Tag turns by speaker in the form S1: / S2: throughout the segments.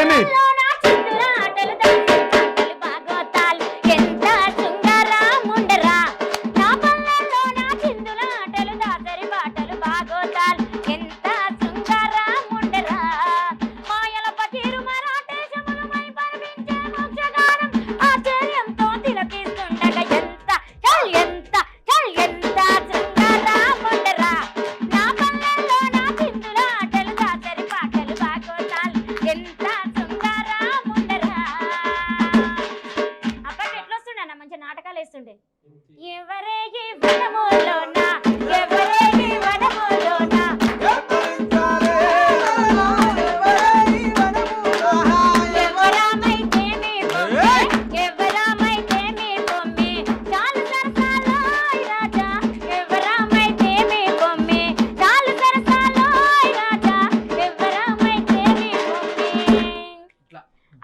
S1: పాడండి.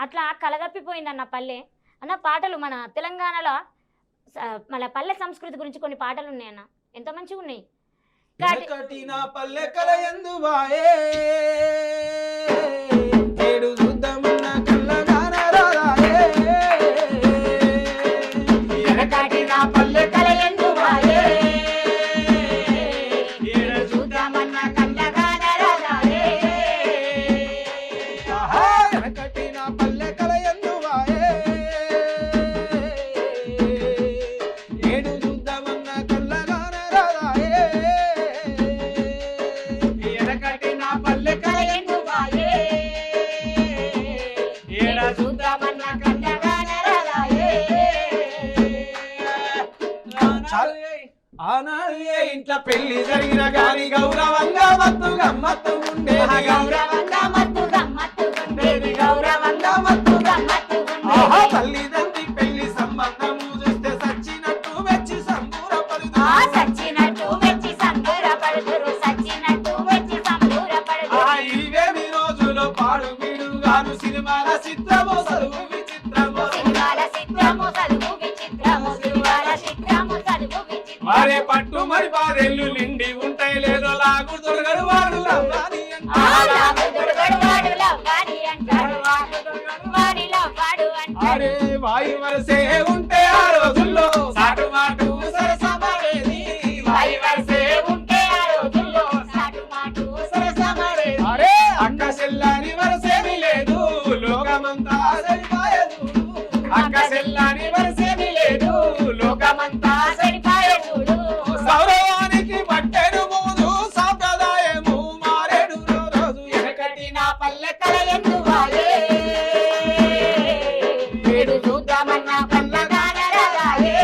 S2: అట్లా కలగప్పిపోయిందన్న పల్లె అన్న. పాటలు మన తెలంగాణలో మన పల్లె సంస్కృతి గురించి కొన్ని పాటలు ఉన్నాయన్న, ఎంతో మంచిగా ఉన్నాయి.
S3: ఆనాడు ఏ ఇంట్లో పెళ్లి జరిగిన గాని గౌరవంగా మత్తు గమ్మత్తు ఉండేది, గౌరవంగా మత్తు గమ్మత్తు ఉండేది, గౌరవంగా మత్తు గమ్మత్తు ఉండేది. తల్లిదండ్రి పెళ్లి సంబంధము చూస్తే సచ్చినట్టు మెచ్చి సంబూరపడుదు, సచ్చినట్టు మెచ్చి సంబూరపడుదురు, సచ్చినట్టు మెచ్చి సంబూరపడుదురు. ఇవేమి రోజులో పాడు వీడు గాను సినిమాల చిత్రము చదువు విచిత్రము, సినిమాల చిత్రము చదువు విచిత్రము, సినిమాల చిత్రము చదువు విచిత్రము. మరే పట్టు మరి పాదెల్లు నిండి ఉంటాయి లేదో లాగు దొరగడు వాడు లవ్వాని అరే వాయు వరసే ఉంటే ఆ రోజుల్లో సాటు మాటు సరసమడేది, వాయు వరసే ఉంటే ఆ రోజుల్లో సాటు మాటు సరసమడేది. అరే అక్క చెల్లని వరసేమి లేదు లోకమంతా సరిపాయదు, అక్క చెల్లని వరసేమి లేదు లోకమంతా సరిపాయదు. గౌరవానికి పట్టెడు మూదు సాంప్రదాయము మారేడు రోజు ఎనకటి నా పల్లె కలయందు వాయే, వేడు చూద్దామన్న పల్లగానరాయే,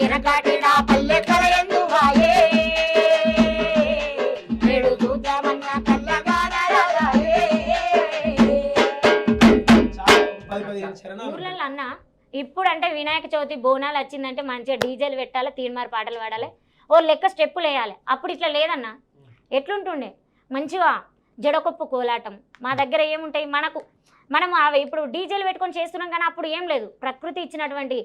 S3: ఎనకటి నా పల్లె కలయందు వాయే, వేడు చూద్దామన్న పల్లగానరాయే.
S2: ఊర్లలో అన్న ఇప్పుడు అంటే వినాయక చవితి బోనాలు వచ్చిందంటే మంచిగా డీజేలు పెట్టాలి, తీన్మార్ పాటలు పాడాలి, ఓ లెక్క స్టెప్పులు వేయాలి. అప్పుడు ఇట్లా లేదన్న, ఎట్లుంటుండే మంచిగా జడకొప్పు కోలాటం. మా దగ్గర ఏముంటాయి, మనం అవి ఇప్పుడు డీజేలు పెట్టుకొని చేస్తున్నాం కానీ అప్పుడు ఏం లేదు. ప్రకృతి ఇచ్చినటువంటి